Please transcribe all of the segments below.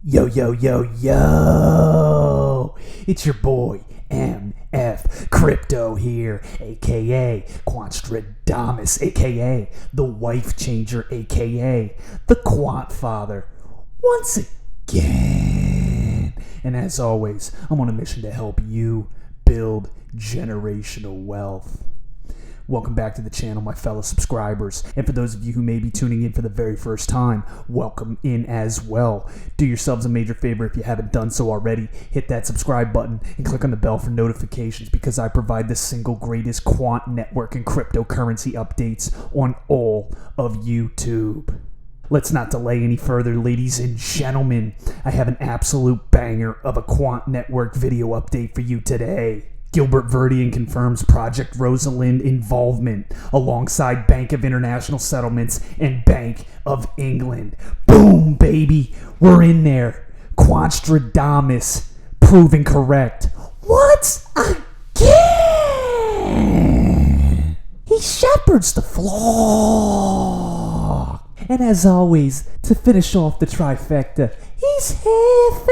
Yo, yo, yo, yo! It's your boy, MF Crypto here, aka Quant, aka the Wife Changer, aka the Quant Father, once again. And as always, I'm on a mission to help you build generational wealth. Welcome back to the channel, my fellow subscribers. And for those of you who may be tuning in for the very first time, welcome in as well. Do yourselves a major favor if you haven't done so already. Hit that subscribe button and click on the bell for notifications because I provide the single greatest quant network and cryptocurrency updates on all of YouTube. Let's not delay any further, ladies and gentlemen. I have an absolute banger of a Quant Network video update for you today. Gilbert Verdian confirms Project Rosalind involvement alongside Bank of International Settlements and Bank of England. Boom, baby. We're in there. Quanstradamus proven correct. What? Again? He shepherds the flock. And as always, to finish off the trifecta, he's here for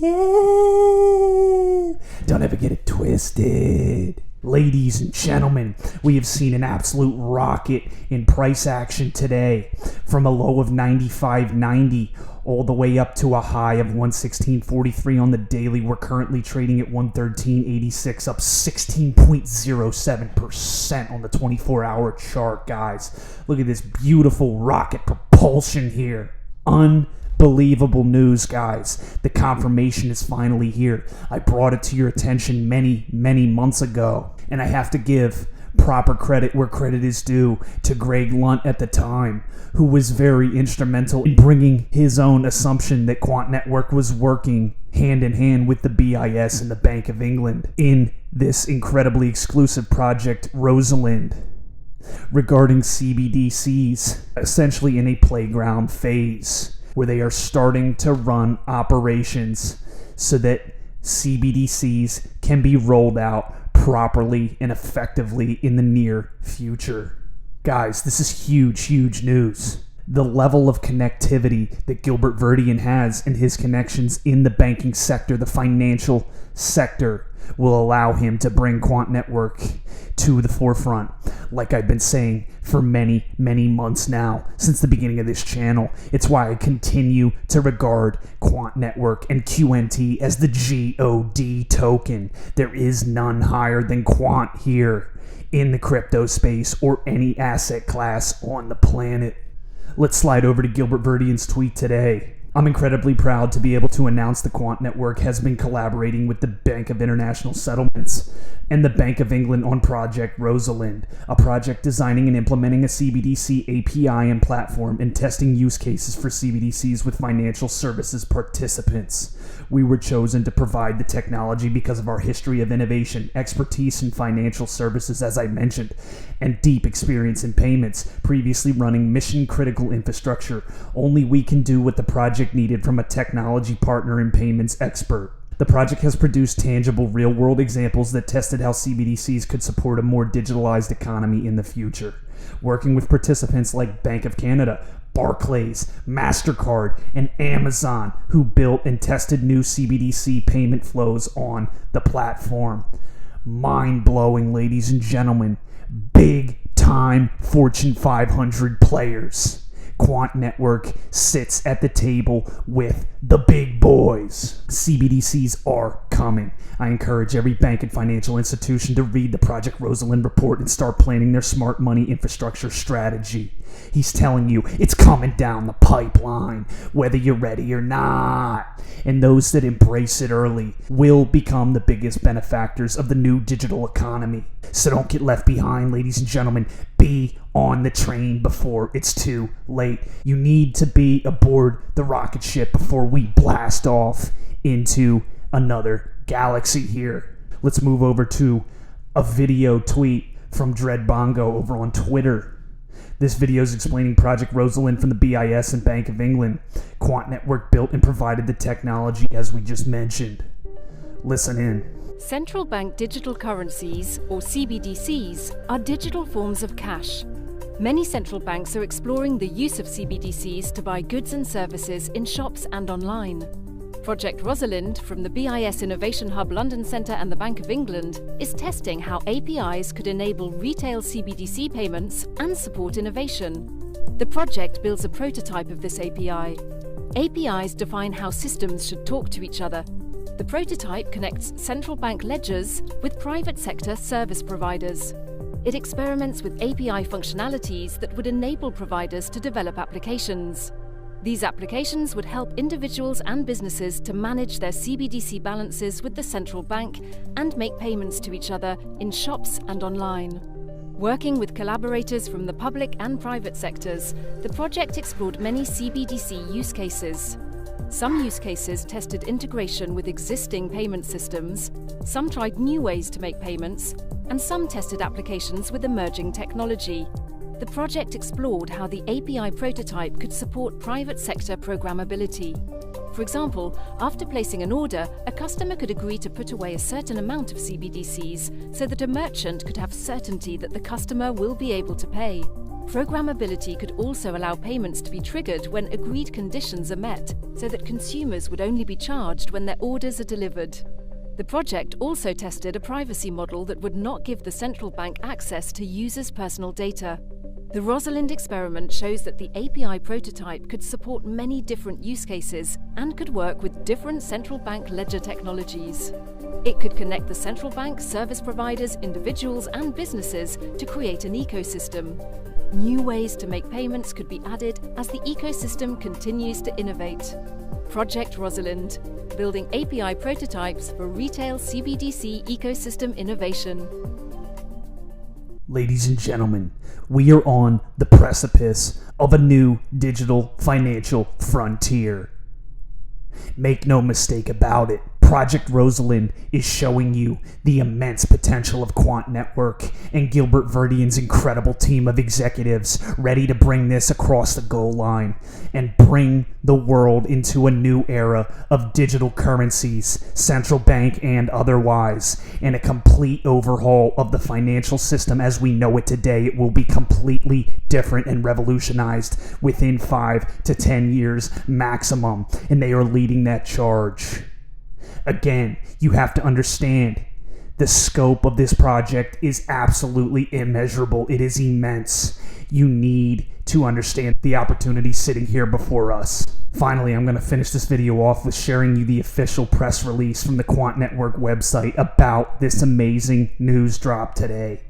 you. Don't ever get it twisted. Ladies and gentlemen, we have seen an absolute rocket in price action today, from a low of 95.90 all the way up to a high of 116.43 on the daily. We're currently trading at 113.86, up 16.07% on the 24-hour chart, guys. Look at this beautiful rocket propulsion here. Unbelievable news, guys. The confirmation is finally here. I brought it to your attention many months ago, and I have to give proper credit where credit is due to Greg Lunt at the time, who was very instrumental in bringing his own assumption that Quant Network was working hand in hand with the BIS and the Bank of England in this incredibly exclusive project Rosalind regarding CBDCs, essentially in a playground phase where they are starting to run operations so that CBDCs can be rolled out properly and effectively in the near future. Guys, this is huge news. The level of connectivity that Gilbert Verdian has and his connections in the banking sector, the financial sector, will allow him to bring Quant Network to the forefront, like I've been saying for many months now, since the beginning of this channel. It's why I continue to regard Quant Network and QNT as the GOD token. There is none higher than Quant here in the crypto space or any asset class on the planet. Let's slide over to Gilbert Verdian's tweet today. I'm incredibly proud to be able to announce the Quant Network has been collaborating with the Bank of International Settlements and the Bank of England on Project Rosalind, a project designing and implementing a CBDC API and platform and testing use cases for CBDCs with financial services participants. We were chosen to provide the technology because of our history of innovation, expertise in financial services, as I mentioned, and deep experience in payments, previously running mission-critical infrastructure. Only we can do what the project needed from a technology partner and payments expert. The project has produced tangible real-world examples that tested how CBDCs could support a more digitalized economy in the future. Working with participants like Bank of Canada, Barclays, MasterCard, and Amazon, who built and tested new CBDC payment flows on the platform. Mind-blowing, ladies and gentlemen. Big-time Fortune 500 players. Quant Network sits at the table with the big boys. CBDCs are coming. I encourage every bank and financial institution to read the Project Rosalind report and start planning their smart money infrastructure strategy. He's telling you it's coming down the pipeline, whether you're ready or not. And those that embrace it early will become the biggest benefactors of the new digital economy. So don't get left behind, ladies and gentlemen. Be on the train before it's too late. You need to be aboard the rocket ship before we blast off into another galaxy here. Let's move over to a video tweet from Dread Bongo over on Twitter. This video is explaining Project Rosalind from the BIS and Bank of England. Quant Network built and provided the technology as we just mentioned. Listen in. Central bank digital currencies, or CBDCs, are digital forms of cash. Many central banks are exploring the use of CBDCs to buy goods and services in shops and online. Project Rosalind from the BIS Innovation Hub London Centre and the Bank of England is testing how APIs could enable retail CBDC payments and support innovation. The project builds a prototype of this API. APIs define how systems should talk to each other. The prototype connects central bank ledgers with private sector service providers. It experiments with API functionalities that would enable providers to develop applications. These applications would help individuals and businesses to manage their CBDC balances with the central bank and make payments to each other in shops and online. Working with collaborators from the public and private sectors, the project explored many CBDC use cases. Some use cases tested integration with existing payment systems, some tried new ways to make payments, and some tested applications with emerging technology. The project explored how the API prototype could support private sector programmability. For example, after placing an order, a customer could agree to put away a certain amount of CBDCs so that a merchant could have certainty that the customer will be able to pay. Programmability could also allow payments to be triggered when agreed conditions are met, so that consumers would only be charged when their orders are delivered. The project also tested a privacy model that would not give the central bank access to users' personal data. The Rosalind experiment shows that the API prototype could support many different use cases and could work with different central bank ledger technologies. It could connect the central bank, service providers, individuals and businesses to create an ecosystem. New ways to make payments could be added as the ecosystem continues to innovate. Project Rosalind, building API prototypes for retail CBDC ecosystem innovation. Ladies and gentlemen, we are on the precipice of a new digital financial frontier. Make no mistake about it, Project Rosalind is showing you the immense potential of Quant Network and Gilbert Verdian's incredible team of executives ready to bring this across the goal line and bring the world into a new era of digital currencies, central bank and otherwise, and a complete overhaul of the financial system as we know it today. It will be completely different and revolutionized within 5 to 10 years maximum, and they are leading that charge. Again, you have to understand the scope of this project is absolutely immeasurable. It is immense. You need to understand the opportunity sitting here before us. Finally, I'm going to finish this video off with sharing you the official press release from the Quant Network website about this amazing news drop today.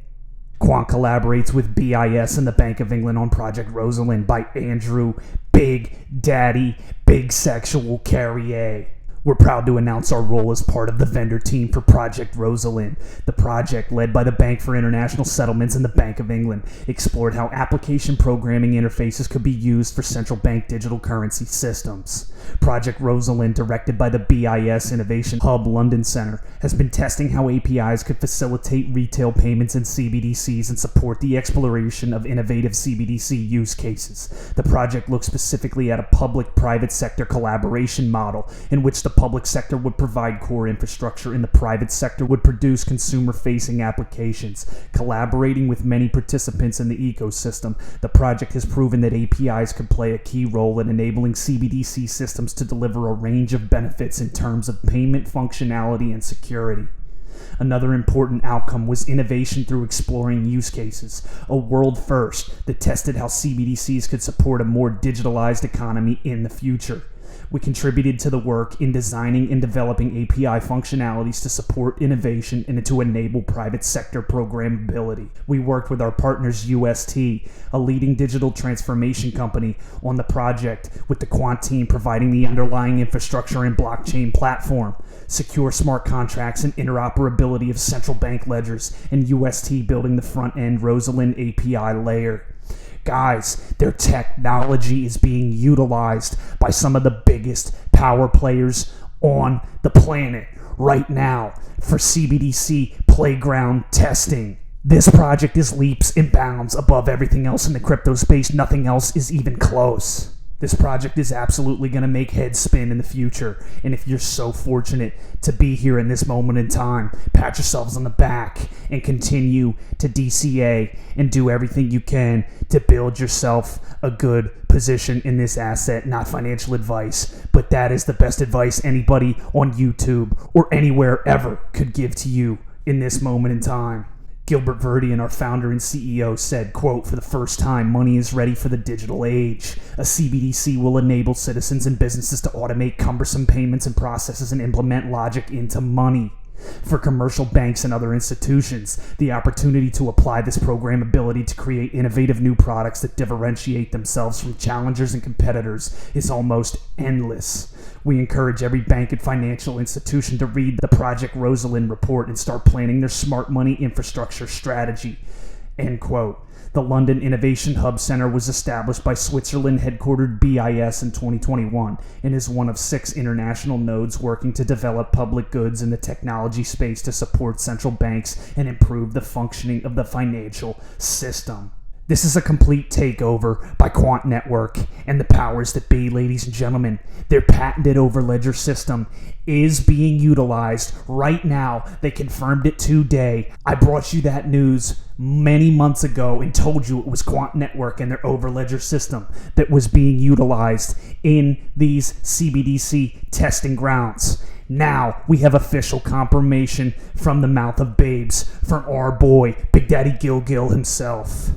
Quant collaborates with BIS and the Bank of England on Project Rosalind by Andrew Big Daddy Big Sexual Carrier. We're proud to announce our role as part of the vendor team for Project Rosalind. The project, led by the Bank for International Settlements and the Bank of England, explored how application programming interfaces could be used for central bank digital currency systems. Project Rosalind, directed by the BIS Innovation Hub London Centre, has been testing how APIs could facilitate retail payments in CBDCs and support the exploration of innovative CBDC use cases. The project looks specifically at a public-private sector collaboration model in which the public sector would provide core infrastructure and the private sector would produce consumer-facing applications. Collaborating with many participants in the ecosystem, the project has proven that APIs could play a key role in enabling CBDC systems to deliver a range of benefits in terms of payment functionality and security. Another important outcome was innovation through exploring use cases, a world first that tested how CBDCs could support a more digitalized economy in the future. We contributed to the work in designing and developing API functionalities to support innovation and to enable private sector programmability. We worked with our partners UST, a leading digital transformation company, on the project, with the Quant team providing the underlying infrastructure and blockchain platform, secure smart contracts and interoperability of central bank ledgers, and UST building the front-end Rosalind API layer. Guys, their technology is being utilized by some of the biggest power players on the planet right now for CBDC playground testing. This project is leaps and bounds above everything else in the crypto space. Nothing else is even close. This project is absolutely going to make heads spin in the future. And if you're so fortunate to be here in this moment in time, pat yourselves on the back and continue to DCA and do everything you can to build yourself a good position in this asset. Not financial advice, but that is the best advice anybody on YouTube or anywhere ever could give to you in this moment in time. Gilbert Verdian, our founder and CEO, said, quote, "For the first time, money is ready for the digital age. A CBDC will enable citizens and businesses to automate cumbersome payments and processes and implement logic into money. For commercial banks and other institutions, the opportunity to apply this programmability to create innovative new products that differentiate themselves from challengers and competitors is almost endless. We encourage every bank and financial institution to read the Project Rosalind report and start planning their smart money infrastructure strategy." End quote. The London Innovation Hub Center was established by Switzerland-headquartered BIS in 2021 and is one of 6 international nodes working to develop public goods in the technology space to support central banks and improve the functioning of the financial system. This is a complete takeover by Quant Network and the powers that be, ladies and gentlemen. Their patented overledger system is being utilized right now. They confirmed it today. I brought you that news many months ago and told you it was Quant Network and their overledger system that was being utilized in these CBDC testing grounds. Now we have official confirmation from the mouth of babes from our boy, Big Daddy Gil himself.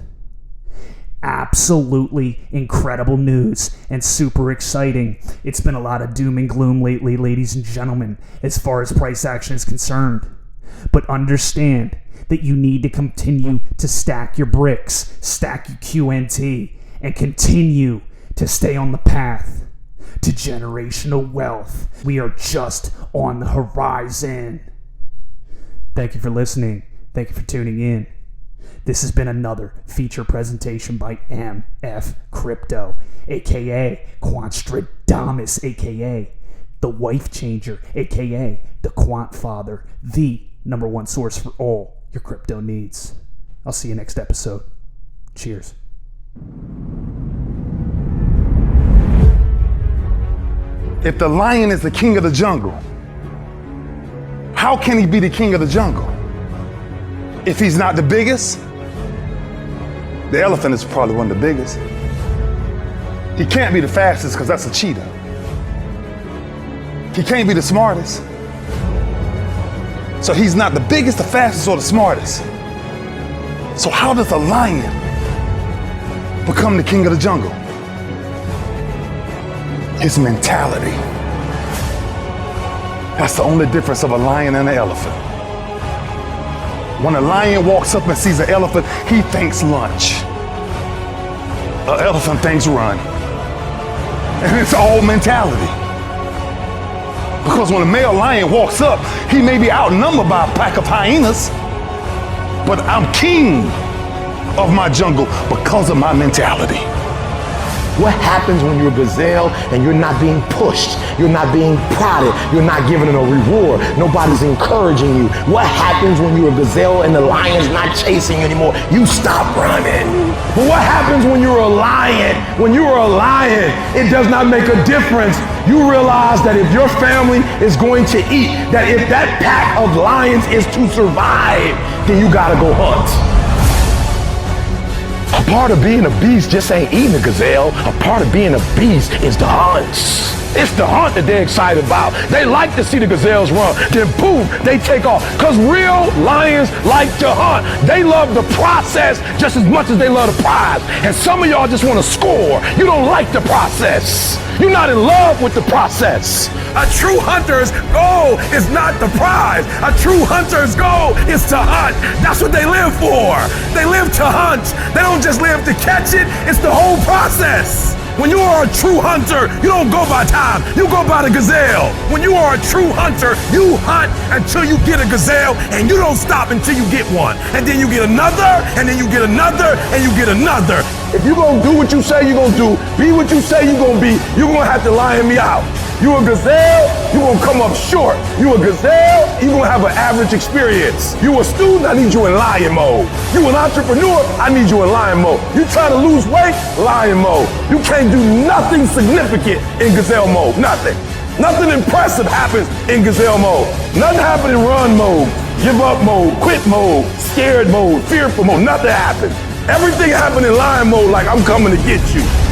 Absolutely incredible news and super exciting. It's been a lot of doom and gloom lately, ladies and gentlemen, as far as price action is concerned. But understand that you need to continue to stack your bricks, stack your QNT, and continue to stay on the path to generational wealth. We are just on the horizon. Thank you for listening. Thank you for tuning in. This has been another feature presentation by MF Crypto, aka Quantstradamus, aka the Wife Changer, aka the Quant Father, the #1 source for all your crypto needs. I'll see you next episode. Cheers. If the lion is the king of the jungle, how can he be the king of the jungle? If he's not the biggest, the elephant is probably one of the biggest. He can't be the fastest because that's a cheetah. He can't be the smartest. So he's not the biggest, the fastest, or the smartest. So how does a lion become the king of the jungle? His mentality. That's the only difference of a lion and an elephant. When a lion walks up and sees an elephant, he thinks lunch. An elephant thinks run. And it's all mentality. Because when a male lion walks up, he may be outnumbered by a pack of hyenas, but I'm king of my jungle because of my mentality. What happens when you're a gazelle and you're not being pushed, you're not being prodded, you're not given a reward, nobody's encouraging you? What happens when you're a gazelle and the lion's not chasing you anymore? You stop running. But what happens when you're a lion? When you are a lion, it does not make a difference. You realize that if your family is going to eat, that if that pack of lions is to survive, then you gotta go hunt. A part of being a beast just ain't eating a gazelle. A part of being a beast is the hunts. It's the hunt that they're excited about. They like to see the gazelles run. Then boom, they take off. Because real lions like to hunt. They love the process just as much as they love the prize. And some of y'all just want to score. You don't like the process. You're not in love with the process. A true hunter's goal is not the prize. A true hunter's goal is to hunt. That's what they live for. They live to hunt. They don't just live to catch it. It's the whole process. When you are a true hunter, you don't go by time, you go by the gazelle. When you are a true hunter, you hunt until you get a gazelle, and you don't stop until you get one. And then you get another, and then you get another, and you get another. If you're gonna do what you say you're gonna do, be what you say you're gonna be, you're gonna have to lion me out. You a gazelle, you gonna come up short. You a gazelle, you gonna have an average experience. You a student, I need you in lion mode. You an entrepreneur, I need you in lion mode. You trying to lose weight, lion mode. You can't do nothing significant in gazelle mode, nothing. Nothing impressive happens in gazelle mode. Nothing happens in run mode, give up mode, quit mode, scared mode, fearful mode, nothing happens. Everything happens in lion mode like I'm coming to get you.